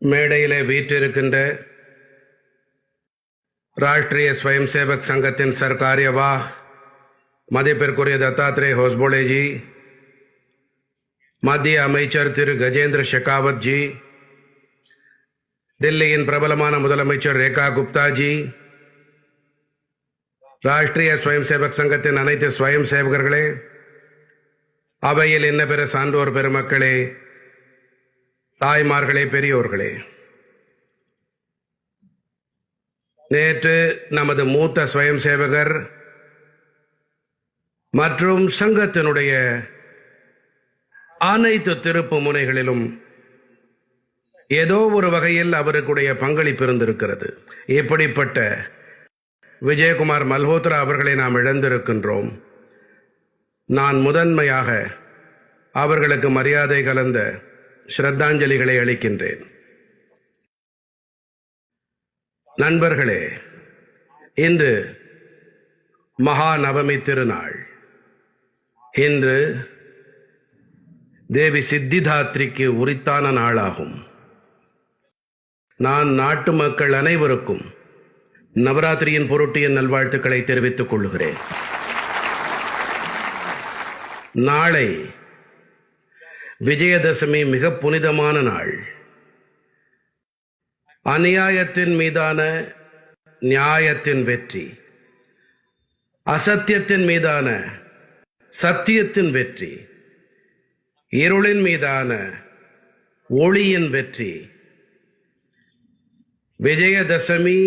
மேடையிலே வீற்றிருக்கின்ற ராஷ்டிரிய ஸ்வயம் சேவக் சங்கத்தின் சர்காரியவாह மதிப்பிற்குரிய தத்தாத்ரேய ஹோஸ்போலே जी, மத்திய அமைச்சர் திரு கஜேந்திர ஷெகாவத் जी, தில்லியின் பிரபலமான முதலமைச்சர் ரேகா குப்தா जी, ராஷ்டிரிய ஸ்வயம் சேவக் சங்கத்தின் அனைத்து ஸ்வயம் சேவகர்களே, அவையில் இன்ன பிற சான்றோர் பெருமக்களே, தாய்மார்களே, பெரியோர்களே, நேற்று நமது மூத்த ஸ்வயம் சேவகர் மற்றும் சங்கத்தினுடைய அனைத்து திருப்பு முனைகளிலும் ஏதோ ஒரு வகையில் அவருக்குடைய பங்களிப்பு இருந்திருக்கிறது. இப்படிப்பட்ட விஜயகுமார் மல்ஹோத்ரா அவர்களை நாம் இழந்திருக்கின்றோம். நான் முதன்மையாக அவர்களுக்கு மரியாதை கலந்த ஸ்ரத்தாஞ்சலிகளை அளிக்கின்றேன். நண்பர்களே, இன்று மகாநவமி திருநாள். இன்று தேவி சித்திதாத்ரிக்கு உரித்தான நாளாகும். நான் நாட்டு மக்கள் அனைவருக்கும் நவராத்திரியின் பொருட்டு என் நல்வாழ்த்துக்களை தெரிவித்துக் கொள்கிறேன். நாளை விஜயதசமி மிக புனிதமான நாள். அநியாயத்தின் மீதான நியாயத்தின் வெற்றி, அசத்தியத்தின் மீதான சத்தியத்தின் வெற்றி, இருளின் மீதான ஒளியின் வெற்றி. விஜயதசமி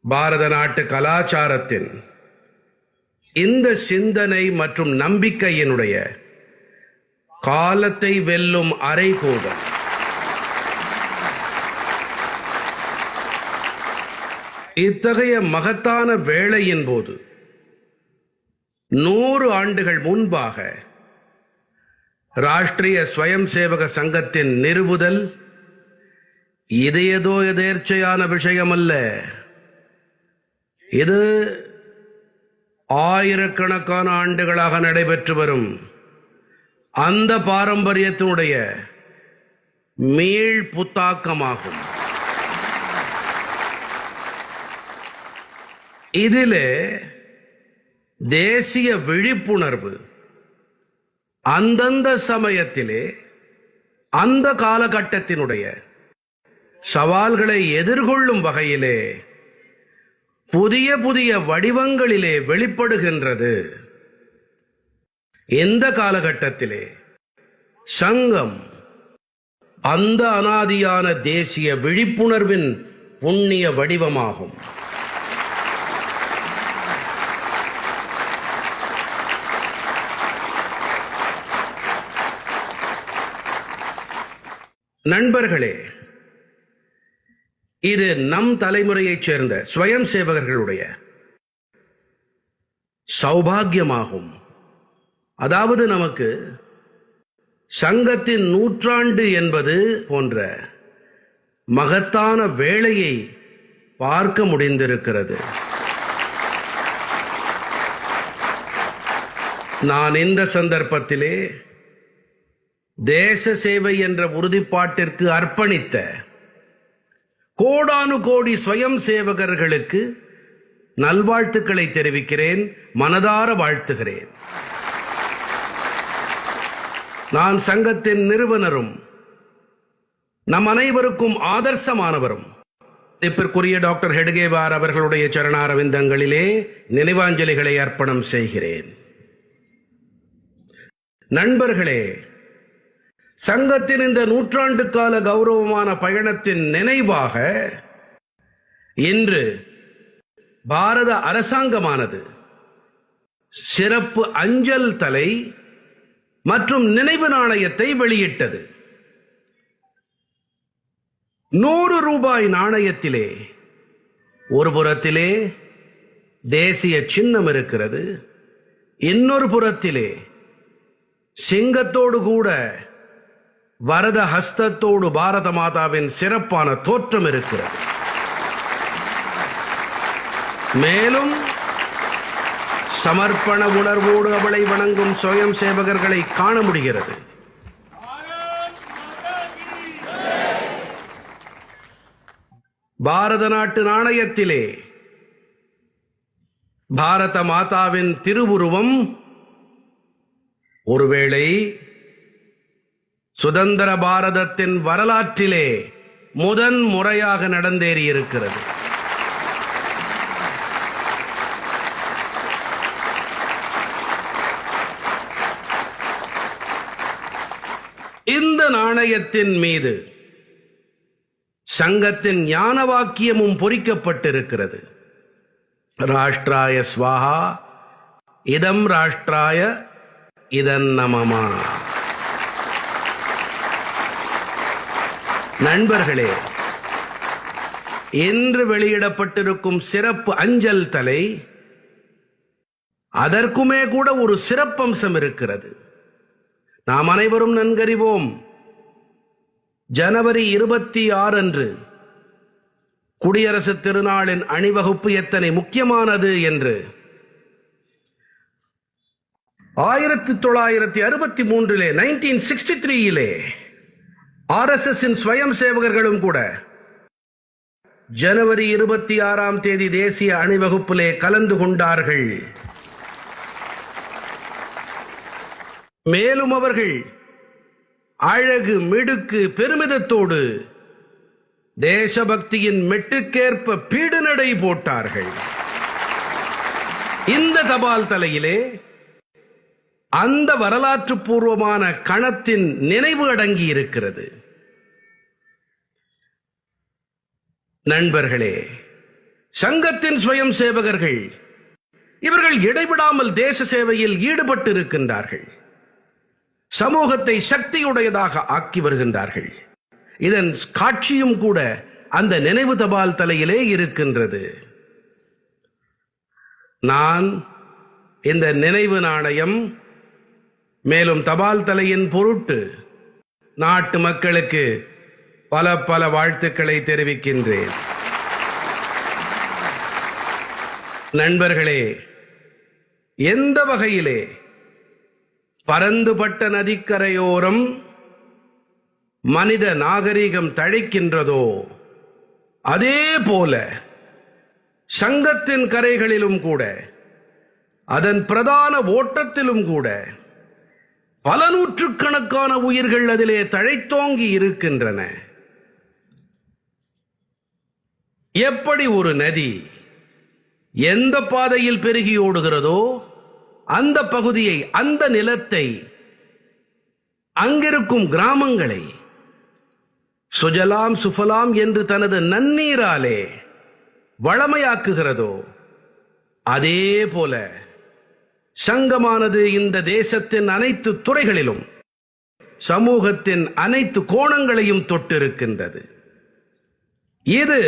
பாரத நாட்டு கலாச்சாரத்தின் இந்த சிந்தனை மற்றும் நம்பிக்கையினுடைய காலத்தை வெல்லும் அறைகூவல். இத்தகைய மகத்தான வேளையின் போது 100 ஆண்டுகள் முன்பாக ராஷ்டிரிய ஸ்வயம் சேவக சங்கத்தின் நிறுவுதல் இது ஏதோ எதேர்ச்சையான விஷயம் அல்ல. இது ஆயிரக்கணக்கான ஆண்டுகளாக நடைபெற்று வரும் அந்த பாரம்பரியத்தினுடைய மீள் புத்தாக்கமாகும். இதிலே தேசிய விழிப்புணர்வு அந்தந்த சமயத்திலே அந்த காலகட்டத்தினுடைய சவால்களை எதிர்கொள்ளும் வகையிலே புதிய புதிய வடிவங்களிலே வெளிப்படுகின்றது. இந்த காலகட்டத்திலே சங்கம் அந்த அனாதியான தேசிய விழிப்புணர்வின் புண்ணிய வடிவமாகும். நண்பர்களே, இது நம் தலைமுறையைச் சேர்ந்த ஸ்வயம் சேவகர்களுடைய சௌபாகியமாகும். அதாவது நமக்கு சங்கத்தின் 100 என்பது போன்ற மகத்தான வேளையை பார்க்க முடிந்திருக்கிறது. நான் இந்த சந்தர்ப்பத்திலே தேச சேவை என்ற உறுதிப்பாட்டிற்கு அர்ப்பணித்த கோடானு கோடி ஸ்வயம் சேவகர்களுக்கு நல்வாழ்த்துக்களை தெரிவிக்கிறேன், மனதார வாழ்த்துகிறேன். நான் சங்கத்தின் நிறுவனரும் நம் அனைவருக்கும் ஆதர்சமானவரும் மதிப்பிற்குரிய டாக்டர் ஹெட்கேவார் அவர்களுடைய சரணாரவிந்தங்களிலே நினைவாஞ்சலிகளை அர்ப்பணம் செய்கிறேன். நண்பர்களே, சங்கத்தின் இந்த 100 கால கௌரவமான பயணத்தின் நினைவாக இன்று பாரத அரசாங்கமானது சிறப்பு அஞ்சல் தலை மற்றும் நினைவு நாணயத்தை வெளியிட்டது. 100 ரூபாய் நாணயத்திலே ஒரு புறத்திலே தேசிய சின்னம் இருக்கிறது, இன்னொரு புறத்திலே சிங்கத்தோடு கூட வரத ஹஸ்தத்தோடு பாரத மாதாவின் சிறப்பான தோற்றம் இருக்கிறது. மேலும் சமர்ப்பண உணர்வோடு அவளை வணங்கும் ஸ்வயம் சேவகர்களை காண முடிகிறது. பாரத நாட்டு நாணயத்திலே பாரத மாதாவின் திருவுருவம் ஒருவேளை சுதந்திர பாரதத்தின் வரலாற்றிலே முதன் முறையாக நடந்தேறியிருக்கிறது. இந்த நாணயத்தின் மீது சங்கத்தின் ஞான வாக்கியமும் பொறிக்கப்பட்டிருக்கிறது. ராஷ்டிராய ஸ்வாஹா, இதம் ராஷ்டிராய இதன்னமமா. நண்பர்களே, இன்று வெளியிடப்பட்டிருக்கும் சிறப்பு அஞ்சல் தலை, அதற்குமே கூட ஒரு சிறப்பம்சம் இருக்கிறது. நாம் அனைவரும் நன்கறிவோம், ஜனவரி 26 அன்று குடியரசு திருநாளின் அணிவகுப்பு எத்தனை முக்கியமானது என்று. 1963 1963 RSSின் ஸ்வயம் சேவகர்களும் கூட ஜனவரி 26 தேசிய அணிவகுப்பிலே கலந்து கொண்டார்கள். மேலும் அவர்கள் அழகு, மிடுக்கு, பெருமிதத்தோடு தேசபக்தியின் மெட்டுக்கேற்ப பீடுநடை போட்டார்கள். இந்த தபால் தலையிலே அந்த வரலாற்று பூர்வமான கணத்தின் நினைவு அடங்கி இருக்கிறது. நண்பர்களே, சங்கத்தின் ஸ்வயம் சேவகர்கள் இவர்கள் இடைவிடாமல் தேச சேவையில் ஈடுபட்டு இருக்கின்றார்கள். சமூகத்தை சக்தியுடையதாக ஆக்கி வருகின்றார்கள். இதன் காட்சியும் கூட அந்த நினைவு தபால் தலையிலே இருக்கின்றது. நான் இந்த நினைவு நாணயம் மேலும் தபால் தலையின் பொருட்டு நாட்டு மக்களுக்கு பல பல வாழ்த்துக்களை தெரிவிக்கின்றேன். நண்பர்களே, எந்த வகையிலே பரந்துபட்ட நதிக்கரையோரம் மனித நாகரிகம் தழைக்கின்றதோ அதே போல சங்கத்தின் கரைகளிலும் கூட, அதன் பிரதான ஓட்டத்திலும் கூட பல நூற்றுக்கணக்கான உயிர்கள் அதிலே தழைத்தோங்கி இருக்கின்றன. எப்படி ஒரு நதி எந்த பாதையில் பெருகி ஓடுகிறதோ அந்த பகுதியை, அந்த நிலத்தை, அங்கிருக்கும் கிராமங்களை சுஜலாம் சுஃபலாம் என்று தனது நன்னீராலே வளமையாக்குகிறதோ அதே போல சங்கமானது இந்த தேசத்தின் அனைத்து துறைகளிலும் சமூகத்தின் அனைத்து கோணங்களையும் தொட்டிருக்கின்றது. இது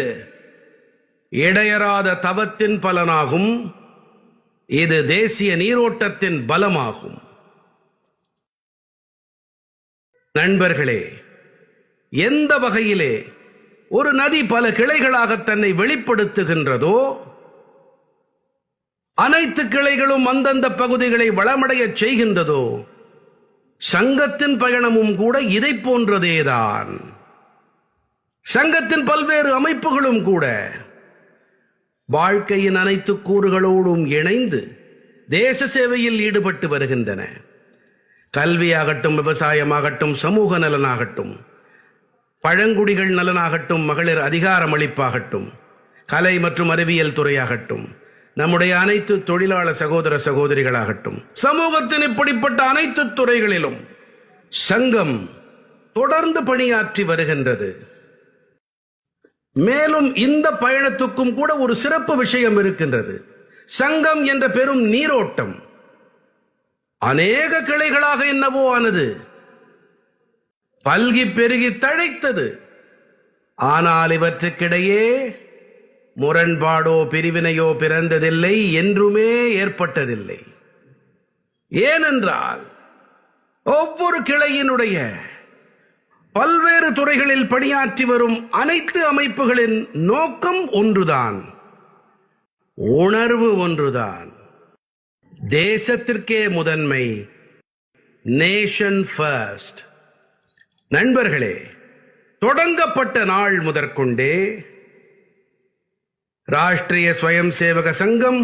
இடையறாத தவத்தின் பலனாகும். இது தேசிய நீரோட்டத்தின் பலமாகும். நண்பர்களே, எந்த வகையிலே ஒரு நதி பல கிளைகளாக தன்னை வெளிப்படுத்துகின்றதோ அனைத்து கிளைகளும் அந்தந்த பகுதிகளை வளமடைய செய்கின்றதோ சங்கத்தின் பயணமும் கூட இதை போன்றதேதான். சங்கத்தின் பல்வேறு அமைப்புகளும் கூட வாழ்க்கையின் அனைத்து கூறுகளோடும் இணைந்து தேச சேவையில் ஈடுபட்டு வருகின்றன. கல்வியாகட்டும், விவசாயமாகட்டும், சமூக நலனாகட்டும், பழங்குடிகள் நலனாகட்டும், மகளிர் அதிகாரமளிப்பாகட்டும், கலை மற்றும் அறிவியல் துறையாகட்டும், நம்முடைய அனைத்து தொழிலாளர் சகோதர சகோதரிகளாகட்டும், சமூகத்தின் இப்படிப்பட்ட அனைத்து துறைகளிலும் சங்கம் தொடர்ந்து பணியாற்றி வருகின்றது. மேலும் இந்த பயணத்துக்கும் கூட ஒரு சிறப்பு விஷயம் இருக்கின்றது. சங்கம் என்ற பெரும் நீரோட்டம் அநேக கிளைகளாக என்னவோ ஆனது, பல்கி பெருகி தழைத்தது. ஆனால் இவற்றுக்கிடையே முரண்பாடோ பிரிவினையோ பிறந்ததில்லை, என்றுமே ஏற்பட்டதில்லை. ஏனென்றால் ஒவ்வொரு கிளையினுடைய பல்வேறு துறைகளில் பணியாற்றி வரும் அனைத்து அமைப்புகளின் நோக்கம் ஒன்றுதான், உணர்வு ஒன்றுதான். தேசத்திற்கே முதன்மை, நேஷன் ஃபர்ஸ்ட். நண்பர்களே, தொடங்கப்பட்ட நாள் முதற்கொண்டே ராஷ்டிரிய ஸ்வயம் சேவக சங்கம்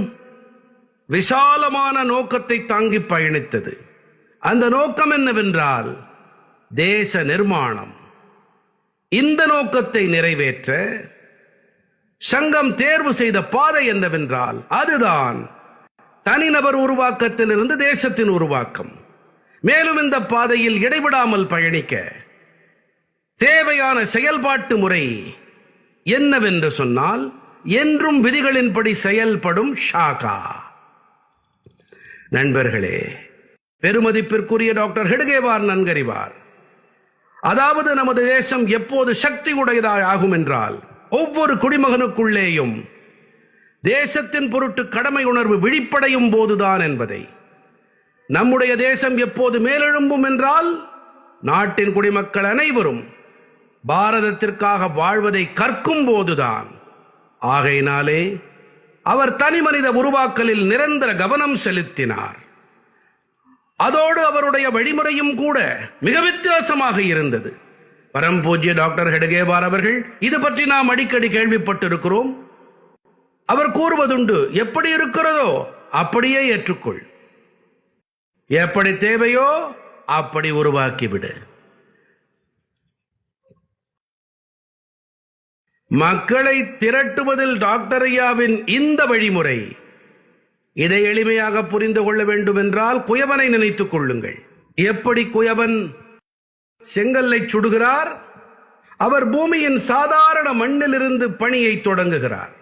விசாலமான நோக்கத்தை தாங்கி பயணித்தது. அந்த நோக்கம் என்னவென்றால் தேச நிர்மாணம். இந்த நோக்கத்தை நிறைவேற்ற சங்கம் தேர்வு செய்த பாதை என்னவென்றால் அதுதான் தனிநபர் உருவாக்கத்திலிருந்து தேசத்தின் உருவாக்கம். மேலும் இந்த பாதையில் இடைவிடாமல் பயணிக்க தேவையான செயல்பாட்டு முறை என்னவென்று சொன்னால் என்றும் விதிகளின்படி செயல்படும் ஷாகா. நண்பர்களே, பெருமதிப்பிற்குரிய டாக்டர் ஹெட்கேவார் நன்கறிவார். அதாவது நமது தேசம் எப்போது சக்தி உடையதாய் ஆகும் என்றால் ஒவ்வொரு குடிமகனுக்குள்ளேயும் தேசத்தின் பொருட்டு கடமை உணர்வு விழிப்படையும் போதுதான் என்பதை. நம்முடைய தேசம் எப்போது மேலெழும்பும் என்றால் நாட்டின் குடிமக்கள் அனைவரும் பாரதத்திற்காக வாழ்வதை கற்கும் போதுதான். ஆகையினாலே அவர் தனி மனித உருவாக்கலில் நிரந்தர கவனம் செலுத்தினார். அதோடு அவருடைய வழிமுறையும் கூட மிக வித்தியாசமாக இருந்தது. பரம்பூஜ்ய டாக்டர் ஹெட்கேவார் அவர்கள் இது பற்றி நாம் அடிக்கடி கேள்விப்பட்டிருக்கிறோம். அவர் கூறுவதுண்டு, எப்படி இருக்கிறதோ அப்படியே ஏற்றுக்கொள், எப்படி தேவையோ அப்படி உருவாக்கிவிடு. மக்களை திரட்டுவதில் டாக்டர் ஐயாவின் இந்த வழிமுறை, இதை எளிமையாக புரிந்து கொள்ள வேண்டும் என்றால் குயவனை நினைத்துக் கொள்ளுங்கள். எப்படி குயவன் செங்கல்லை சுடுகிறார்? அவர் பூமியின் சாதாரண மண்ணிலிருந்து பணியை தொடங்குகிறார்.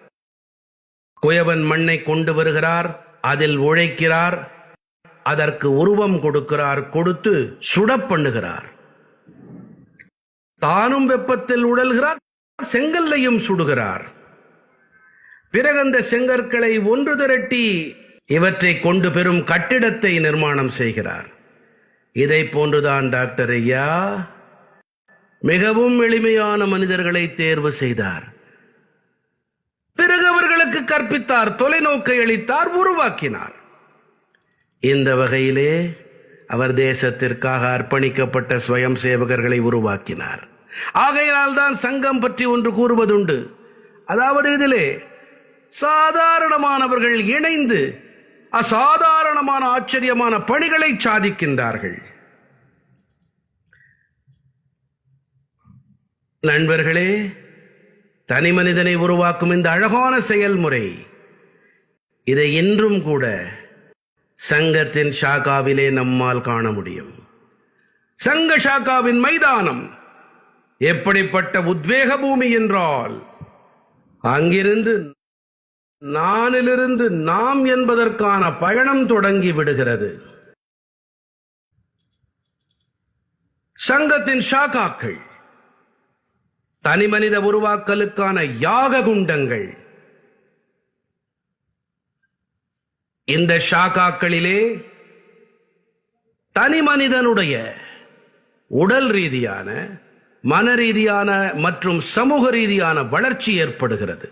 குயவன் மண்ணை கொண்டு வருகிறார், அதில் உழைக்கிறார், அதற்கு உருவம் கொடுக்கிறார், கொடுத்து சுட பண்ணுகிறார். தானும் வெப்பத்தில் உடல்கிறார், செங்கல்லையும் சுடுகிறார். பிறகு அந்த செங்கற்களை ஒன்று திரட்டி இவற்றை கொண்டு பெரும் கட்டிடத்தை நிர்மாணம் செய்கிறார். இதை போன்றுதான் டாக்டர் ஐயா மிகவும் எளிமையான மனிதர்களை தேர்வு செய்தார். பிறகு அவர்களுக்கு கற்பித்தார், தொலைநோக்கை அளித்தார், உருவாக்கினார். இந்த வகையிலே அவர் தேசத்திற்காக அர்ப்பணிக்கப்பட்ட ஸ்வயம் சேவகர்களை உருவாக்கினார். ஆகையினால் தான் சங்கம் பற்றி ஒன்று கூறுவதுண்டு. அதாவது இதிலே சாதாரணமானவர்கள் இணைந்து அசாதாரணமான ஆச்சரியமான பணிகளை சாதிக்கின்றார்கள். நண்பர்களே, தனி மனிதனை உருவாக்கும் இந்த அழகான செயல்முறை, இதை இன்றும் கூட சங்கத்தின் ஷாகாவிலே நம்மால் காண முடியும். சங்க ஷாகாவின் மைதானம் எப்படிப்பட்ட உத்வேக பூமி என்றால் அங்கிருந்து நானிலிருந்து நாம் என்பதற்கான பயணம் தொடங்கி விடுகிறது. சங்கத்தின் ஷாகாக்கள் தனிமனித உருவாக்கலுக்கான யாக குண்டங்கள். இந்த ஷாகாக்களிலே தனி மனிதனுடைய உடல் ரீதியான, மன ரீதியான மற்றும் சமூக ரீதியான வளர்ச்சி ஏற்படுகிறது.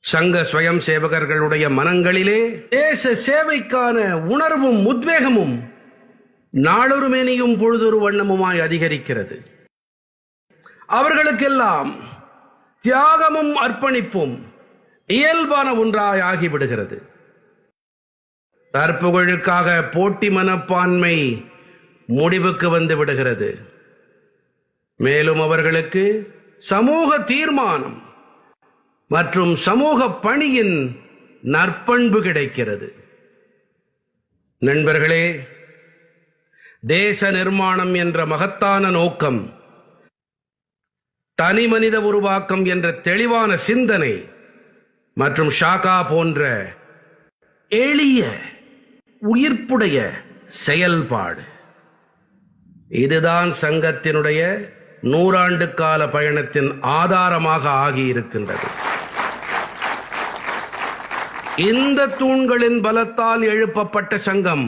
சங்க ஸ்வயம் சேவகர்களுடைய மனங்களிலே தேச சேவைக்கான உணர்வும் உத்வேகமும் நாளொரு மேனியும் பொழுதொரு வண்ணமுமாய் அதிகரிக்கிறது. அவர்களுக்கெல்லாம் தியாகமும் அர்ப்பணிப்பும் இயல்பான ஒன்றாய் ஆகிவிடுகிறது. தற்புகழுக்காக போட்டி மனப்பான்மை முடிவுக்கு வந்து விடுகிறது. மேலும் அவர்களுக்கு சமூக தீர்மானம் மற்றும் சமூக பணியின் நற்பண்பு கிடைக்கிறது. நண்பர்களே, தேச நிர்மாணம் என்ற மகத்தான நோக்கம், தனி மனித உருவாக்கம் என்ற தெளிவான சிந்தனை மற்றும் ஷாகா போன்ற எளிய உயிர்ப்புடைய செயல்பாடு, இதுதான் சங்கத்தினுடைய 100 ஆண்டு கால பயணத்தின் ஆதாரமாக ஆகியிருக்கின்றது. இந்த தூண்களின் பலத்தால் எழுப்பப்பட்ட சங்கம்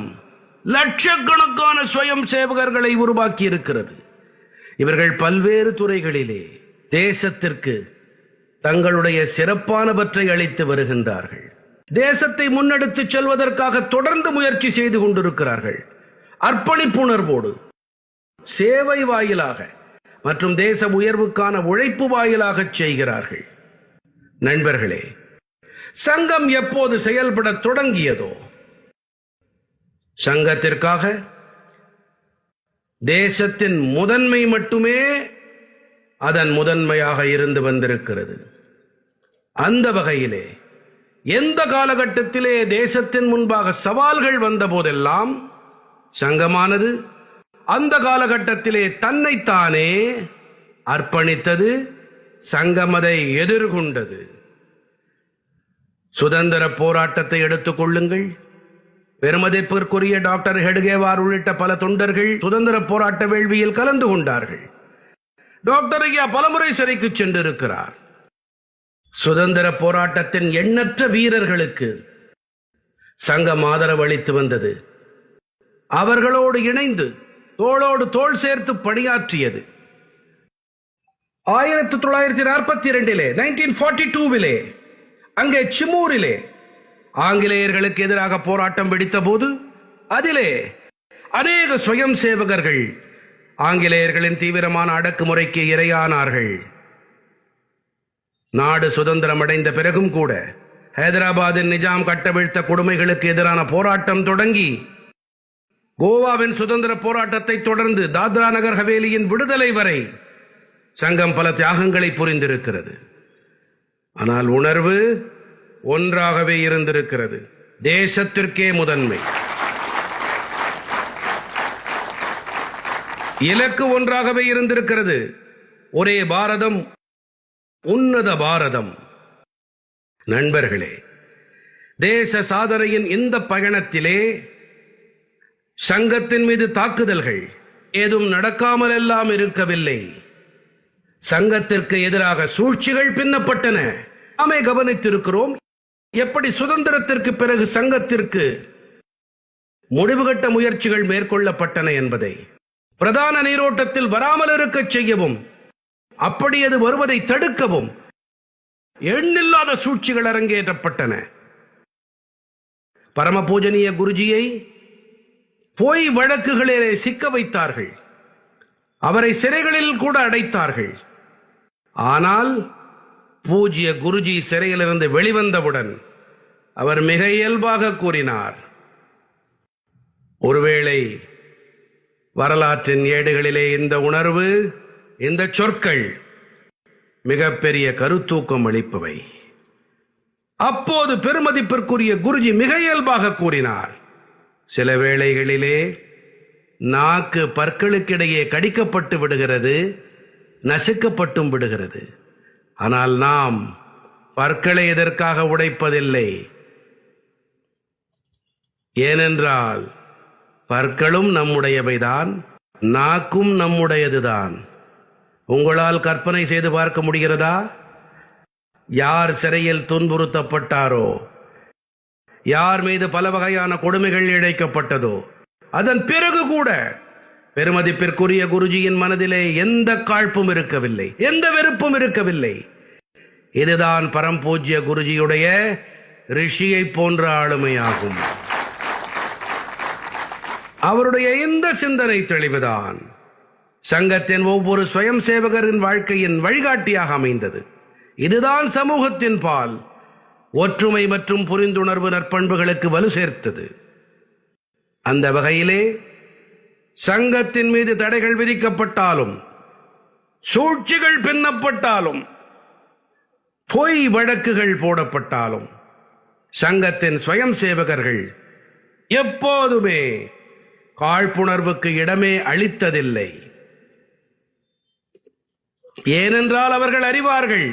லட்சக்கணக்கான ஸ்வயம் சேவகர்களை உருவாக்கி இருக்கிறது. இவர்கள் பல்வேறு துறைகளிலே தேசத்திற்கு தங்களுடைய சிறப்பானவற்றை அளித்து வருகின்றார்கள். தேசத்தை முன்னெடுத்துச் செல்வதற்காக தொடர்ந்து முயற்சி செய்து கொண்டிருக்கிறார்கள். அர்ப்பணிப்புணர்வோடு சேவை வாயிலாக மற்றும் தேச உயர்வுக்கான உழைப்பு வாயிலாக செய்கிறார்கள். நண்பர்களே, சங்கம் எப்போது செயல்பட தொடங்கியதோ, சங்கத்திற்காக தேசத்தின் முதன்மை மட்டுமே அதன் முதன்மையாக இருந்து வந்திருக்கிறது. அந்த வகையிலே எந்த காலகட்டத்திலே தேசத்தின் முன்பாக சவால்கள் வந்த போதெல்லாம் சங்கமானது அந்த காலகட்டத்திலே தன்னைத்தானே அர்ப்பணித்தது. சங்கம் அதை எதிர்கொண்டது. சுதந்திர போராட்டத்தை எடுத்துக் கொள்ளுங்கள். பெருமதிப்பிற்குரிய டாக்டர் ஹெட்கேவார் உள்ளிட்ட பல தொண்டர்கள் சுதந்திர போராட்ட வேள்வியில் கலந்து கொண்டார்கள். டாக்டர் ஐயா பலமுறை சிறைக்கு சென்றிருக்கிறார். சுதந்திர போராட்டத்தின் எண்ணற்ற வீரர்களுக்கு சங்கம் ஆதரவு அளித்து வந்தது. அவர்களோடு இணைந்து தோளோடு தோள் சேர்த்து பணியாற்றியது. 1942 1942 அங்கே சிமூரிலே ஆங்கிலேயர்களுக்கு எதிராக போராட்டம் வெடித்த போது அதிலே அநேக சுயம் சேவகர்கள் ஆங்கிலேயர்களின் தீவிரமான அடக்குமுறைக்கு இரையானார்கள். நாடு சுதந்திரம் அடைந்த பிறகும் கூட ஹைதராபாத்தின் நிஜாம் கட்டவிழ்த்த கொடுமைகளுக்கு எதிரான போராட்டம் தொடங்கி கோவாவின் சுதந்திர போராட்டத்தை தொடர்ந்து தாத்ரா நகர் ஹவேலியின் விடுதலை வரை சங்கம் பல தியாகங்களை புரிந்திருக்கிறது. ஆனால் உணர்வு ஒன்றாகவே இருந்திருக்கிறது. தேசத்திற்கே முதன்மை. இலக்கு ஒன்றாகவே இருந்திருக்கிறது. ஒரே பாரதம், உன்னத பாரதம். நண்பர்களே, தேச சாதனையின் இந்த பயணத்திலே சங்கத்தின் மீது தாக்குதல்கள் ஏதும் நடக்காமல் எல்லாம் இருக்கவில்லை. சங்கத்திற்கு எதிராக சூழ்ச்சிகள் பின்னப்பட்டன. நாமே கவனித்திருக்கிறோம் எப்படி சுதந்திரத்திற்கு பிறகு சங்கத்திற்கு முடிவுகட்ட முயற்சிகள் மேற்கொள்ளப்பட்டன என்பதை. பிரதான நீரோட்டத்தில் வராமல் இருக்க செய்யவும், அப்படி அது வருவதை தடுக்கவும் எண்ணில்லாத சூழ்ச்சிகள் அரங்கேற்றப்பட்டன. பரமபூஜனீய குருஜியை பொய் வழக்குகளிலே சிக்க வைத்தார்கள். அவரை சிறைகளில் கூட அடைத்தார்கள். ஆனால் பூஜ்ய குருஜி சிறையிலிருந்து வெளிவந்தவுடன் அவர் மிக இயல்பாக கூறினார், ஒருவேளை வரலாற்றின் ஏடுகளிலே இந்த உணர்வு, இந்த சொற்கள் மிகப்பெரிய கருத்தூக்கம் அளிப்பவை. அப்போது பெருமதிப்பிற்குரிய குருஜி மிக இயல்பாக கூறினார், சில வேளைகளிலே நாக்கு பற்களுக்கிடையே கடிக்கப்பட்டு விடுகிறது, நசுக்கப்பட்டும் விடுகிறது. ஆனால் நாம் பற்களை எதற்காக உடைப்பதில்லை? ஏனென்றால் பற்களும் நம்முடையவைதான், நாக்கும் நம்முடையதுதான். உங்களால் கற்பனை செய்து பார்க்க முடிகிறதா? யார் சிறையில் துன்புறுத்தப்பட்டாரோ, யார் மீது பல வகையான கொடுமைகள் இழைக்கப்பட்டதோ, அதன் பிறகு கூட பெருமதிப்பிற்குரிய குருஜியின் மனதிலே எந்த காழ்ப்பும் இருக்கவில்லை, எந்த வெறுப்பும் இருக்கவில்லை. இதுதான் பரம்பூஜ்ய குருஜியுடைய ரிஷியை போன்ற ஆளுமையாகும். அவருடைய இந்த சிந்தனை தெளிவுதான் சங்கத்தின் ஒவ்வொரு சுயம் சேவகரின் வாழ்க்கையின் வழிகாட்டியாக அமைந்தது. இதுதான் சமூகத்தின் பால் ஒற்றுமை மற்றும் புரிந்துணர்வு நற்பண்புகளுக்கு வலு சேர்த்தது. அந்த வகையிலே சங்கத்தின் மீது தடைகள் விதிக்கப்பட்டாலும், சூழ்ச்சிகள் பின்னப்பட்டாலும், பொய் வழக்குகள் போடப்பட்டாலும் சங்கத்தின் சுயம் சேவகர்கள் எப்போதுமே காழ்ப்புணர்வுக்கு இடமே அளித்ததில்லை. ஏனென்றால் அவர்கள் அறிவார்கள்,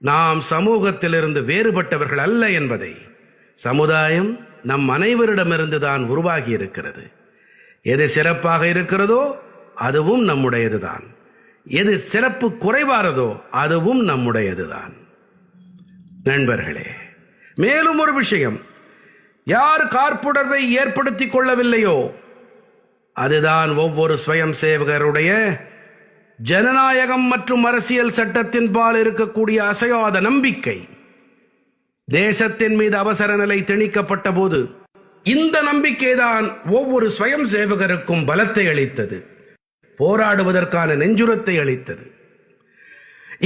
நாம் சமூகத்திலிருந்து வேறுபட்டவர்கள் அல்ல என்பதை. சமுதாயம் நம் அனைவரிடமிருந்து தான் உருவாகி இருக்கிறது. எது சிறப்பாக இருக்கிறதோ அதுவும் நம்முடையதுதான், எது சிறப்பு குறைவானதோ அதுவும் நம்முடையதுதான். நண்பர்களே, மேலும் ஒரு விஷயம், யார் காழ்ப்புணர்வை ஏற்படுத்திக் கொள்ளவில்லையோ அதுதான் ஒவ்வொரு சுயம் சேவகருடைய ஜனநாயகம் மற்றும் அரசியல் சட்டத்தின் பால் இருக்கக்கூடிய அசையாத நம்பிக்கை. தேசத்தின் மீது அவசர நிலை திணிக்கப்பட்ட போது இந்த நம்பிக்கைதான் ஒவ்வொரு சுயம் சேவகருக்கும் பலத்தை அளித்தது, போராடுவதற்கான நெஞ்சுரத்தை அளித்தது.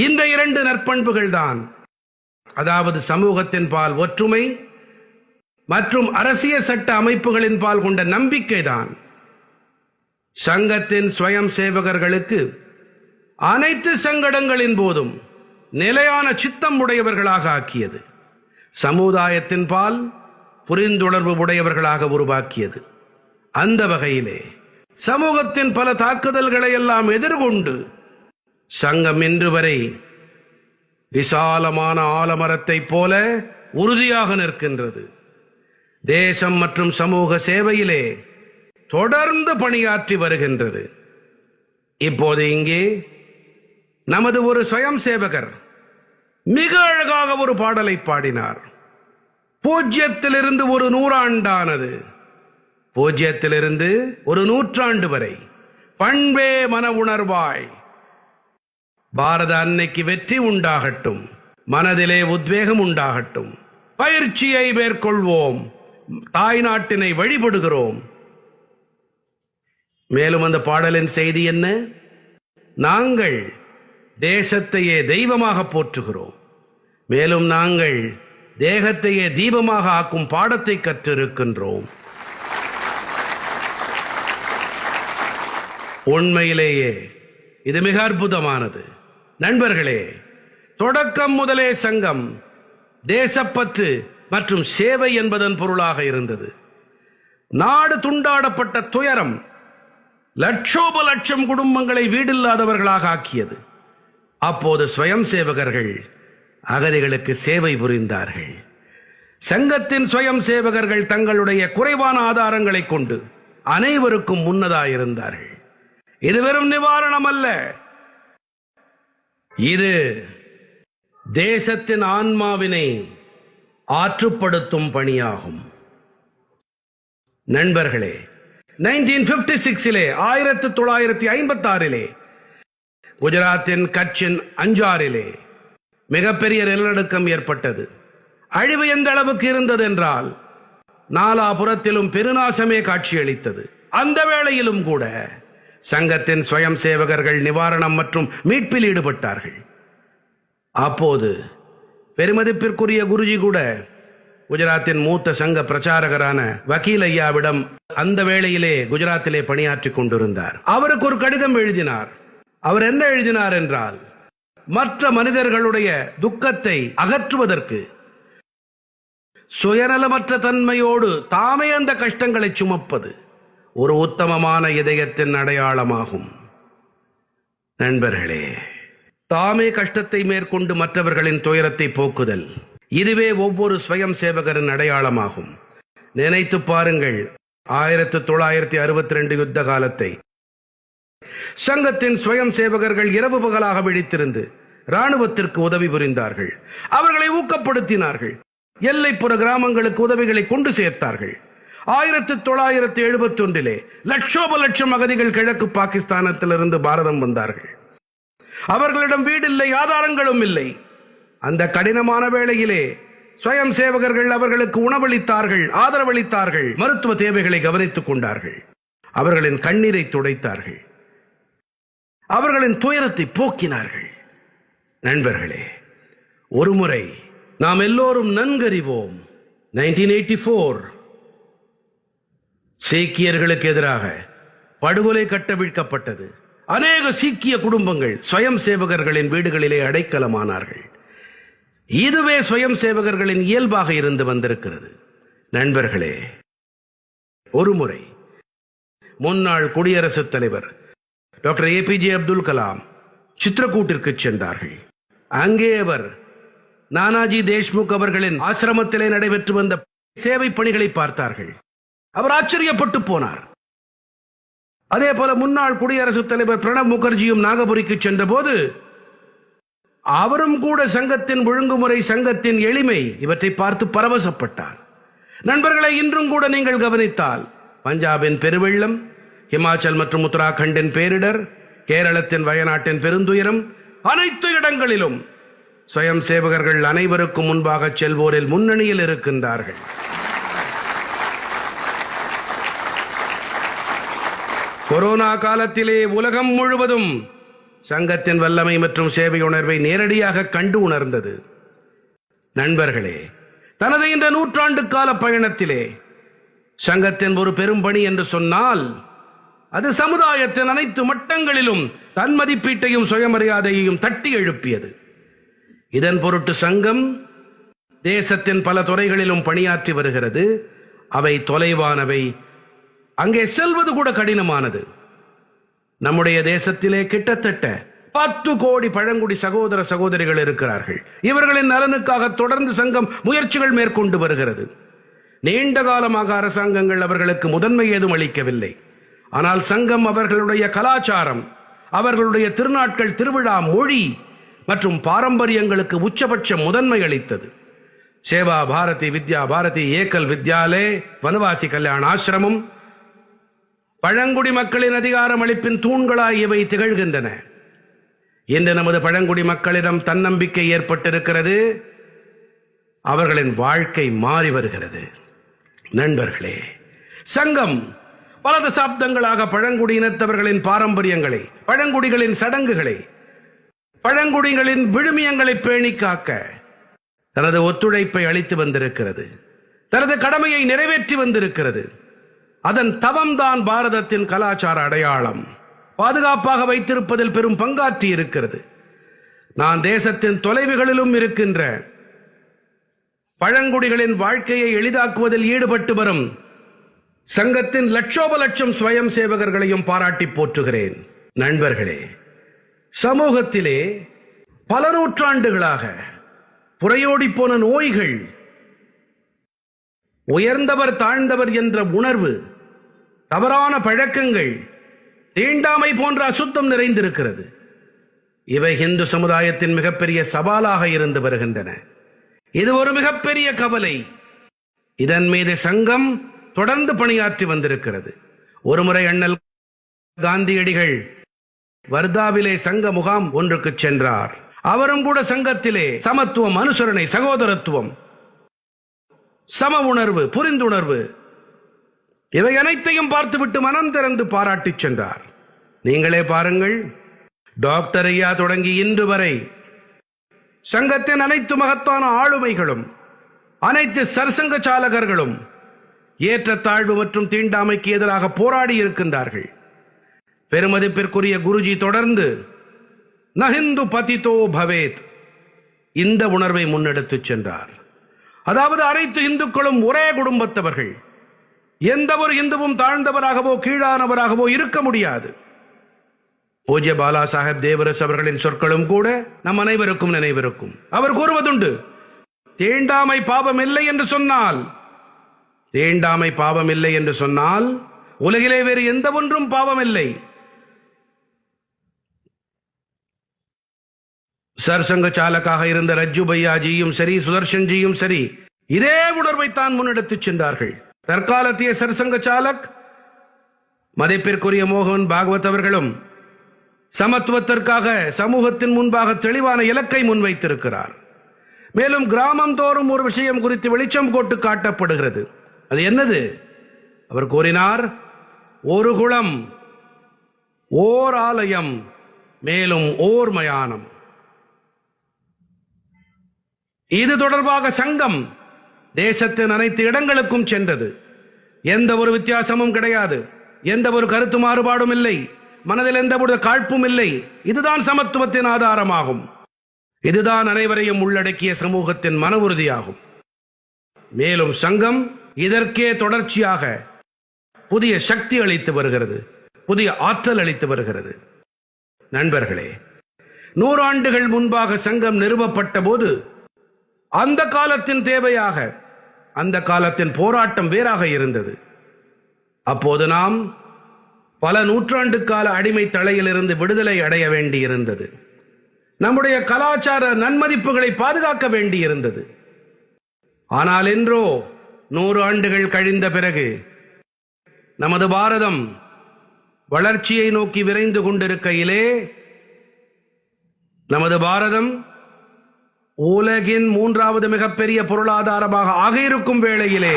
இந்த இரண்டு நற்பண்புகள் தான் அதாவது சமூகத்தின் பால் ஒற்றுமை மற்றும் அரசியல் சட்ட அமைப்புகளின் பால் கொண்ட நம்பிக்கைதான் சங்கத்தின் ஸ்வயம் சேவகர்களுக்கு அனைத்து சங்கடங்களின் போதும் நிலையான சித்தம் உடையவர்களாக ஆக்கியது. சமுதாயத்தின் பால் புரிந்துணர்வு உடையவர்களாக உருவாக்கியது. அந்த வகையிலே சமூகத்தின் பல தாக்குதல்களை எல்லாம் எதிர்கொண்டு சங்கம் இன்று வரை விசாலமான ஆலமரத்தைப் போல உறுதியாக நிற்கின்றது. தேசம் மற்றும் சமூக சேவையிலே தொடர்ந்து பணியாற்றி வருகின்றது. இப்போது இங்கே நமது ஒரு ஸ்வயம் சேவகர் மிக அழகாக ஒரு பாடலை பாடினார். பூஜ்யத்திலிருந்து ஒரு நூறாண்டானது, பூஜ்யத்திலிருந்து ஒரு நூற்றாண்டு வரை பண்பே மன உணர்வாய். பாரத அன்னைக்கு வெற்றி உண்டாகட்டும், மனதிலே உத்வேகம் உண்டாகட்டும். பயிற்சியை மேற்கொள்வோம், தாய் நாட்டினை வழிபடுகிறோம். மேலும் அந்த பாடலின் செய்தி என்ன? நாங்கள் தேசத்தையே தெய்வமாக போற்றுகிறோம். மேலும் நாங்கள் தேகத்தையே தீபமாக ஆக்கும் பாடத்தை கற்றிருக்கின்றோம். உண்மையிலேயே இது மிக அற்புதமானது. நண்பர்களே, தொடக்கம் முதலே சங்கம் தேசப்பற்று மற்றும் சேவை என்பதன் பொருளாக இருந்தது. நாடு துண்டாடப்பட்ட துயரம் லட்சோப லட்சம் குடும்பங்களை வீடில்லாதவர்களாக ஆக்கியது. அப்போது ஸ்வயம் சேவகர்கள் அகதிகளுக்கு சேவை புரிந்தார்கள். சங்கத்தின் ஸ்வயம் சேவகர்கள் தங்களுடைய குறைவான ஆதாரங்களை கொண்டு அனைவருக்கும் முன்னதாயிருந்தார்கள். இது வெறும் நிவாரணம் அல்ல, இது தேசத்தின் ஆன்மாவினை ஆற்றுப்படுத்தும் பணியாகும். நண்பர்களே, 1956 1956 குஜராத்தின் கட்சின் அஞ்சாரிலே மிகப்பெரிய நிலநடுக்கம் ஏற்பட்டது. அழிவு எந்த அளவுக்கு இருந்தது என்றால் நாலாபுரத்திலும் பெருநாசமே காட்சியளித்தது. அந்த வேளையிலும் கூட சங்கத்தின் ஸ்வயம் சேவகர்கள் நிவாரணம் மற்றும் மீட்பில் ஈடுபட்டார்கள். அப்போது பெருமதிப்பிற்குரிய குருஜி கூட குஜராத்தின் மூத்த சங்க பிரச்சாரகரான வக்கீல் ஐயாவிடம் அந்த வேளையிலே குஜராத்திலே பணியாற்றிக் கொண்டிருந்தார். அவருக்கு ஒரு கடிதம் எழுதினார். அவர் என்ன எழுதினார் என்றால், மற்ற மனிதர்களுடைய துக்கத்தை அகற்றுவதற்கு சுயநலமற்ற தன்மையோடு தாமே அந்த கஷ்டங்களை சுமப்பது ஒரு உத்தமமான இதயத்தின் அடையாளமாகும். நண்பர்களே, தாமே கஷ்டத்தை மேற்கொண்டு மற்றவர்களின் துயரத்தை போக்குதல், இதுவே ஒவ்வொரு ஸ்வயம் சேவகரின் அடையாளமாகும். நினைத்து பாருங்கள், 1962 யுத்த காலத்தை சங்கத்தின் ஸ்வயம் சேவகர்கள் இரவு பகலாக விழித்திருந்து ராணுவத்திற்கு உதவி புரிந்தார்கள். அவர்களை ஊக்கப்படுத்தினார்கள். எல்லைப்புற கிராமங்களுக்கு உதவிகளை கொண்டு சேர்த்தார்கள். 1971 லட்சோப லட்சம் அகதிகள் கிழக்கு பாகிஸ்தானத்திலிருந்து பாரதம் வந்தார்கள். அவர்களிடம் வீடில்லை, ஆதாரங்களும் இல்லை. அந்த கடினமான வேளையிலே ஸ்வயம் சேவகர்கள் அவர்களுக்கு உணவளித்தார்கள், ஆதரவளித்தார்கள், மருத்துவ தேவைகளை கவனித்துக் கொண்டார்கள், அவர்களின் கண்ணீரை துடைத்தார்கள், அவர்களின் துயரத்தை போக்கினார்கள். நண்பர்களே, ஒருமுறை நாம் எல்லோரும் நன்கறிவோம், 1984 சீக்கியர்களுக்கு எதிராக படுகொலை கட்டவிழ்க்கப்பட்டது. அநேக சீக்கிய குடும்பங்கள் ஸ்வயம் சேவகர்களின் வீடுகளிலே அடைக்கலமானார்கள். இதுவே ஸ்வயம் சேவகர்களின் இயல்பாக இருந்து வந்திருக்கிறது. நண்பர்களே, ஒருமுறை முன்னாள் குடியரசுத் தலைவர் டாக்டர் APJ அப்துல் கலாம் சித்ரகூட்டிற்கு சென்றார்கள். அங்கே அவர் நானாஜி தேஷ்முக் அவர்களின் ஆசிரமத்திலே நடைபெற்று வந்த சேவை பணிகளை பார்த்தார்கள். அவர் ஆச்சரியப்பட்டு போனார். அதே போல முன்னாள் குடியரசுத் தலைவர் பிரணப் முகர்ஜியும் நாகபுரிக்கு சென்ற போது அவரும் கூட சங்கத்தின் ஒழுங்குமுறை, சங்கத்தின் எளிமை இவற்றை பார்த்து பரவசப்பட்டார். நண்பர்களை, இன்றும் கூட நீங்கள் கவனித்தால் பஞ்சாபின் பெருவெள்ளம், ஹிமாச்சல் மற்றும் உத்தராகண்டின் பேரிடர், கேரளத்தின் வயநாட்டின் பெருந்துயரம், அனைத்து இடங்களிலும் ஸ்வயம் சேவகர்கள் அனைவருக்கும் முன்பாக செல்வோரில் முன்னணியில் இருக்கின்றார்கள். கொரோனா காலத்திலே உலகம் முழுவதும் சங்கத்தின் வல்லமை மற்றும் சேவை உணர்வை நேரடியாக கண்டு உணர்ந்தது. நண்பர்களே, தனது இந்த நூற்றாண்டு கால பயணத்திலே சங்கத்தின் ஒரு பெரும் பணி என்று சொன்னால் அது சமுதாயத்தின் அனைத்து மட்டங்களிலும் தன்மதிப்பீட்டையும் சுயமரியாதையையும் தட்டி எழுப்பியது. இதன் பொருட்டு சங்கம் தேசத்தின் பல துறைகளிலும் பணியாற்றி வருகிறது. அவை தொலைவானவை, அங்கே செல்வது கூட கடினமானது. நம்முடைய தேசத்திலே கிட்டத்தட்ட 10 கோடி பழங்குடி சகோதர சகோதரிகள் இருக்கிறார்கள். இவர்களின் நலனுக்காக தொடர்ந்து சங்கம் முயற்சிகள் மேற்கொண்டு வருகிறது. நீண்ட காலமாக அரசாங்கங்கள் அவர்களுக்கு முதன்மை ஏதும் அளிக்கவில்லை. ஆனால் சங்கம் அவர்களுடைய கலாச்சாரம், அவர்களுடைய திருநாட்கள், திருவிழா, மொழி மற்றும் பாரம்பரியங்களுக்கு உச்சபட்ச முதன்மை அளித்தது. சேவா பாரதி, வித்யா பாரதி, ஏக்கல் வித்யாலய, வனவாசி கல்யாண ஆசிரமம் பழங்குடி மக்களின் அதிகாரம் அளிப்பின் தூண்களாய் இவை திகழ்கின்றன. இன்று நமது பழங்குடி மக்களிடம் தன்னம்பிக்கை ஏற்பட்டிருக்கிறது. அவர்களின் வாழ்க்கை மாறி வருகிறது. நண்பர்களே, சங்கம் பல தசாப்தங்களாக பழங்குடியினத்தவர்களின் பாரம்பரியங்களை, பழங்குடிகளின் சடங்குகளை, பழங்குடிகளின் விழுமியங்களை பேணி காக்க தனது ஒத்துழைப்பை அளித்து வந்திருக்கிறது. தனது கடமையை நிறைவேற்றி வந்திருக்கிறது. அதன் தவம்தான் பாரதத்தின் கலாச்சார அடையாளம். பாதுகாப்பாக வைத்திருப்பதில் பெரும் பங்காற்றி இருக்கிறது. நான் தேசத்தின் தொலைவுகளிலும் இருக்கின்ற பழங்குடிகளின் வாழ்க்கையை எளிதாக்குவதில் ஈடுபட்டு வரும் சங்கத்தின் லட்சோப லட்சம் ஸ்வயம் சேவகர்களையும் பாராட்டி போற்றுகிறேன். நண்பர்களே, சமூகத்திலே பல நூற்றாண்டுகளாக புரையோடி போன நோய்கள், உயர்ந்தவர் தாழ்ந்தவர் என்ற உணர்வு, தவறான பழக்கங்கள், தீண்டாமை போன்ற அசுத்தம் நிறைந்திருக்கிறது. இவை இந்து சமுதாயத்தின் மிகப்பெரிய சவாலாக இருந்து வருகின்றன. இது ஒரு மிகப்பெரிய கவலை. இதன் மீது சங்கம் தொடர்ந்து பணியாற்றி வந்திருக்கிறது. ஒருமுறை அண்ணல் காந்தியடிகள் வர்தாவிலே சங்க முகாம் ஒன்றுக்கு சென்றார். அவரும் கூட சங்கத்திலே சமத்துவம், அனுசரணை, சகோதரத்துவம், சம உணர்வு, புரிந்துணர்வு இவை அனைத்தையும் பார்த்துவிட்டு மனம் திறந்து பாராட்டி சென்றார். நீங்களே பாருங்கள், டாக்டர் ஐயா தொடங்கி இன்று வரை சங்கத்தின் அனைத்து மகத்தான ஆளுமைகளும், அனைத்து சர்சங்க சாலகர்களும் ஏற்றத்தாழ்வு மற்றும் தீண்டாமைக்கு எதிராக போராடி இருக்கின்றார்கள். பெருமதிப்பிற்குரிய குருஜி தொடர்ந்து நஹிந்து பதிதோ பவேத் இந்த உணர்வை முன்னெடுத்துச் சென்றார். அதாவது அனைத்து இந்துக்களும் ஒரே குடும்பத்தவர்கள். எந்த ஒரு இந்துவும் தாழ்ந்தவராகவோ கீழானவராகவோ இருக்க முடியாது. பூஜ்ய பாலா சாஹேப் தேவரஸ் அவர்களின் சொற்களும் கூட நம் அனைவருக்கும் நினைவிருக்கும். அவர் கூறுவதுண்டு, தீண்டாமை பாவம் இல்லை என்று சொன்னால், தீண்டாமை பாவம் இல்லை என்று சொன்னால் உலகிலே வேறு எந்த ஒன்றும் பாவம் இல்லை. சர்சங்க சாலக்காக இருந்த ரஜ்ஜு பையாஜியும் சரி, சுதர்ஷன்ஜியும் சரி, இதே உணர்வைத்தான் முன்னெடுத்துச் சென்றார்கள். தற்காலத்திய சர்சங்க சாலக் மதிப்பிற்குரிய மோகன் பாகவத் அவர்களும் சமத்துவத்திற்காக சமூகத்தின் முன்பாக தெளிவான இலக்கை முன்வைத்திருக்கிறார். மேலும் கிராமம் தோறும் ஒரு விஷயம் குறித்து வெளிச்சம் போட்டு காட்டப்படுகிறது. அது என்னது? அவர் கூறினார், ஒரு குளம், ஓர் ஆலயம், மேலும் ஓர் மயானம். இது தொடர்பாக சங்கம் தேசத்தின் அனைத்து இடங்களுக்கும் சென்றது. எந்த ஒரு வித்தியாசமும் கிடையாது, எந்த ஒரு கருத்து மாறுபாடும் இல்லை, மனதில் எந்த ஒரு காழ்ப்பும் இல்லை. இதுதான் சமத்துவத்தின் ஆதாரமாகும். இதுதான் அனைவரையும் உள்ளடக்கிய சமூகத்தின் மன உறுதியாகும். மேலும் சங்கம் இதற்கே தொடர்ச்சியாக புதிய சக்தி அளித்து வருகிறது, புதிய ஆற்றல் அளித்து வருகிறது. நண்பர்களே, 100 ஆண்டுகள் முன்பாக சங்கம் நிறுவப்பட்ட போது அந்த காலத்தின் தேவையாக, அந்த காலத்தின் போராட்டம் வேறாக இருந்தது. அப்போது நாம் பல நூற்றாண்டு கால அடிமை தலையிலிருந்து விடுதலை அடைய வேண்டியிருந்தது. நம்முடைய கலாச்சார நன்மதிப்புகளை பாதுகாக்க வேண்டியிருந்தது. ஆனால் இன்றோ 100 ஆண்டுகள் கழிந்த பிறகு நமது பாரதம் வளர்ச்சியை நோக்கி விரைந்து கொண்டிருக்கையிலே, நமது பாரதம் உலகின் 3வது மிகப்பெரிய பொருளாதாரமாக ஆகியிருக்கும் வேளையிலே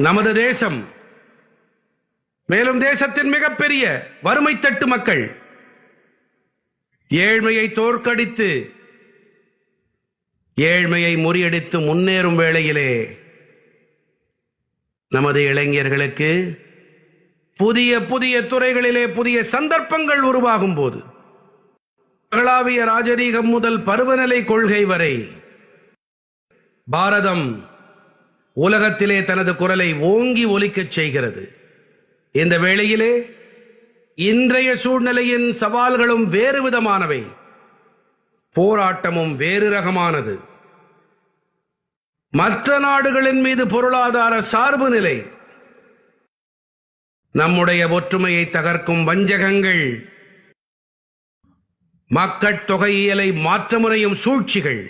நமது தேசம், மேலும் தேசத்தின் மிகப்பெரிய வறுமை தட்டு மக்கள் ஏழ்மையை தோற்கடித்து, ஏழ்மையை முறியடித்து முன்னேறும் வேளையிலே நமது இளைஞர்களுக்கு புதிய புதிய துறைகளிலே புதிய சந்தர்ப்பங்கள் உருவாகும் போது, உலகளாவிய ராஜரீகம் முதல் பருவநிலை கொள்கை வரை பாரதம் உலகத்திலே தனது குரலை ஓங்கி ஒலிக்கச் செய்கிறது. இந்த வேளையிலே இன்றைய சூழ்நிலையின் சவால்களும் வேறு விதமானவை, போராட்டமும் வேறு ரகமானது. மற்ற நாடுகளின் மீது பொருளாதார சார்பு நிலை, நம்முடைய ஒற்றுமையை தகர்க்கும் வஞ்சகங்கள், மக்கட்தொகையியலை மாற்ற முறையும் சூழ்ச்சிகள்.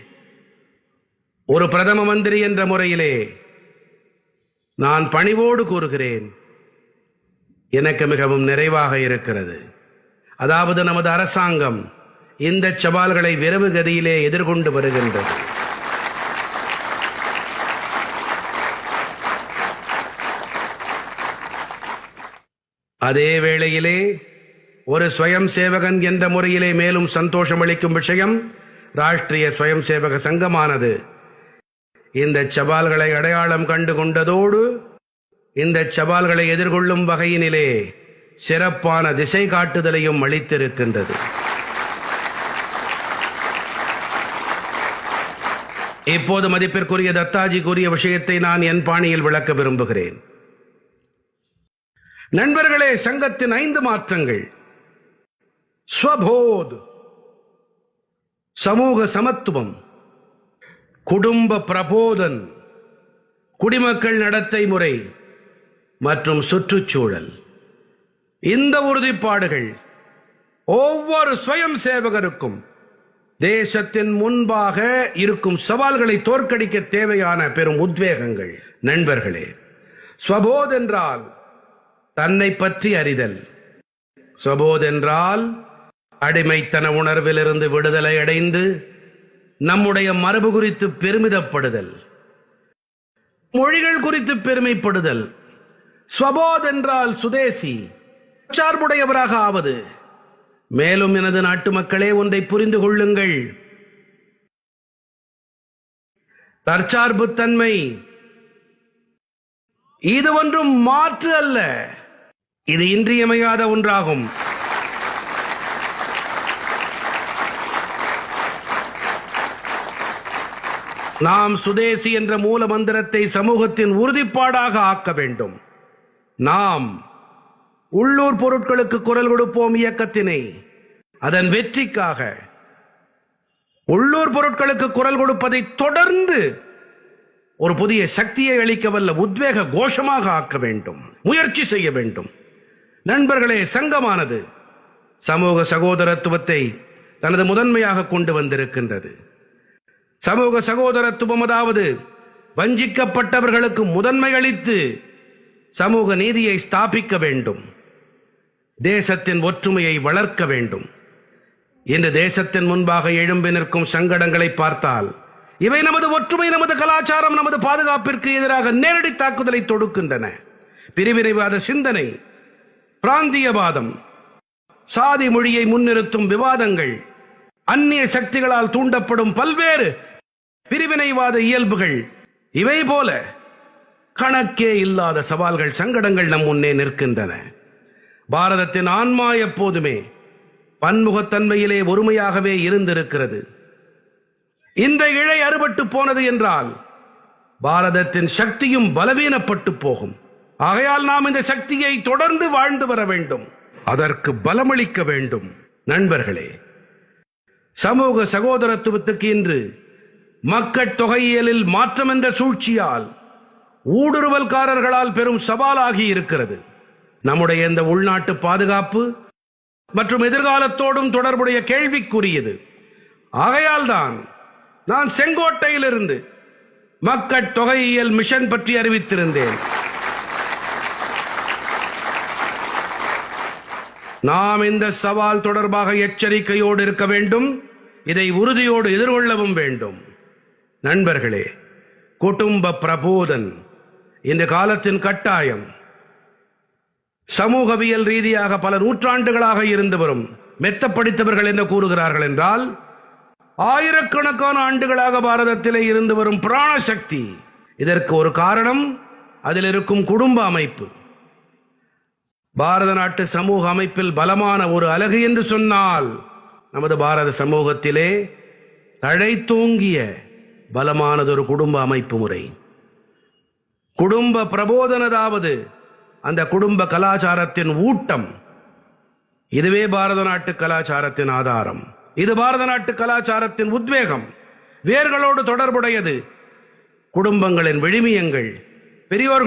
ஒரு பிரதம மந்திரி என்ற முறையிலே நான் பணிவோடு கூறுகிறேன், எனக்கு மிகவும் நிறைவாக இருக்கிறது. அதாவது நமது அரசாங்கம் இந்த சவால்களை விரைவு கதியிலே எதிர்கொண்டு வருகின்றது. அதே வேளையிலே ஒரு ஸ்வயம் சேவகன் என்ற முறையிலே மேலும் சந்தோஷம் அளிக்கும் விஷயம், ராஷ்டிரிய ஸ்வயம் சேவக சங்கமானது இந்த சவால்களை அடையாளம் கண்டு கொண்டதோடு இந்த சவால்களை எதிர்கொள்ளும் வகையினிலே சிறப்பான திசை காட்டுதலையும் அளித்திருக்கின்றது. இப்போது மதிப்பிற்குரிய தத்தாஜி கூறிய விஷயத்தை நான் என் பாணியில் விளக்க விரும்புகிறேன். நண்பர்களே, சங்கத்தின் 5 மாற்றங்கள்: ஸ்வபோத், சமூக சமத்துவம், குடும்ப பிரபோதன், குடிமக்கள் நடத்தை முறை மற்றும் சுற்றுச்சூழல். இந்த உறுதிப்பாடுகள் ஒவ்வொரு ஸ்வயம் சேவகருக்கும் தேசத்தின் முன்பாக இருக்கும் சவால்களை தோற்கடிக்க தேவையான பெரும் உத்வேகங்கள். நண்பர்களே, ஸ்வபோத் என்றால் தன்னை பற்றி அறிதல். ஸ்வபோத் என்றால் அடிமைத்தன உணர்விலிருந்து விடுதலை அடைந்து நம்முடைய மரபு குறித்து பெருமிதப்படுதல், மொழிகள் குறித்து பெருமைப்படுதல். ஸ்வபோத் என்றால் சுதேசி, சார்புடையவராக ஆவது. மேலும் எனது நாட்டு மக்களே, ஒன்றை புரிந்து கொள்ளுங்கள், தற்சார்புத்தன்மை இது ஒன்றும் மாற்று அல்ல, இது இன்றியமையாத ஒன்றாகும். நாம் சுதேசி என்ற மூல மந்திரத்தை சமூகத்தின் உறுதிப்பாடாக ஆக்க வேண்டும். நாம் உள்ளூர் பொருட்களுக்கு குரல் கொடுப்போம் இயக்கத்தினை அதன் வெற்றிக்காக உள்ளூர் பொருட்களுக்கு குரல் கொடுப்பதை தொடர்ந்து ஒரு புதிய சக்தியை அளிக்க வல்ல உத்வேக கோஷமாக ஆக்க வேண்டும், முயற்சி செய்ய வேண்டும். நண்பர்களே, சங்கமானது சமூக சகோதரத்துவத்தை தனது முதன்மையாக கொண்டு வந்திருக்கின்றது. சமூக சகோதரத்துவம், அதாவது வஞ்சிக்கப்பட்டவர்களுக்கு முதன்மை அளித்து சமூக நீதியை ஸ்தாபிக்க வேண்டும், தேசத்தின் ஒற்றுமையை வளர்க்க வேண்டும். இன்று தேசத்தின் முன்பாக எழும்பி நிற்கும் சங்கடங்களை பார்த்தால் இவை நமது ஒற்றுமை, நமது கலாச்சாரம், நமது பாதுகாப்பிற்கு எதிராக நேரடி தாக்குதலை தொடுக்கின்றன. பிரிவினைவாத சிந்தனை, பிராந்தியவாதம், சாதி மொழியை முன்னிறுத்தும் விவாதங்கள், அந்நிய சக்திகளால் தூண்டப்படும் பல்வேறு பிரிவினைவாத இயல்புகள், இவை போல கணக்கே இல்லாத சவால்கள், சங்கடங்கள் நம் முன்னே நிற்கின்றன. பாரதத்தின் ஆன்மா எப்போதுமே பன்முகத்தன்மையிலே ஒருமையாகவே இருந்திருக்கிறது. இந்த இழை அறுபட்டு போனது என்றால் பாரதத்தின் சக்தியும் பலவீனப்பட்டு போகும். ஆகையால் நாம் இந்த சக்தியை தொடர்ந்து வாழ்ந்து வர வேண்டும், அதற்கு பலமளிக்க வேண்டும். நண்பர்களே, சமூக சகோதரத்துவத்துக்கு இன்று மக்கட்தொகையியலில் மாற்றம் என்ற சூழ்ச்சியால் ஊடுருவல்காரர்களால் பெரும் சவாலாகி இருக்கிறது. நம்முடைய இந்த உள்நாட்டு பாதுகாப்பு மற்றும் எதிர்காலத்தோடும் தொடர்புடைய கேள்விக்குரியது. ஆகையால் தான் நான் செங்கோட்டையிலிருந்து மக்கட்தொகையியல் மிஷன் பற்றி அறிவித்திருந்தேன். நாம் இந்த சவால் தொடர்பாக எச்சரிக்கையோடு இருக்க வேண்டும், இதை உறுதியோடு எதிர்கொள்ளவும் வேண்டும். நண்பர்களே, குடும்ப பிரபோதன் இந்த காலத்தின் கட்டாயம். சமூகவியல் ரீதியாக பல நூற்றாண்டுகளாக இருந்து வரும். மெத்த படித்தவர்கள் என்ன கூறுகிறார்கள் என்றால், ஆயிரக்கணக்கான ஆண்டுகளாக பாரதத்திலே இருந்து வரும் பிராண சக்தி. இதற்கு ஒரு காரணம் அதில் இருக்கும் குடும்ப அமைப்பு. பாரத நாட்டு சமூக அமைப்பில் பலமான ஒரு அலகு என்று சொன்னால் நமது பாரத சமூகத்திலே தழைத்தோங்கிய பலமானதொரு குடும்ப அமைப்பு முறை. குடும்ப பிரபோதனதாவது அந்த குடும்ப கலாச்சாரத்தின் ஊட்டம். இதுவே பாரத நாட்டு கலாச்சாரத்தின் ஆதாரம். இது பாரத நாட்டு கலாச்சாரத்தின் உத்வேகம். வேர்களோடு தொடர்புடையது. குடும்பங்களின் விழுமியங்கள், பெரியோர்கள்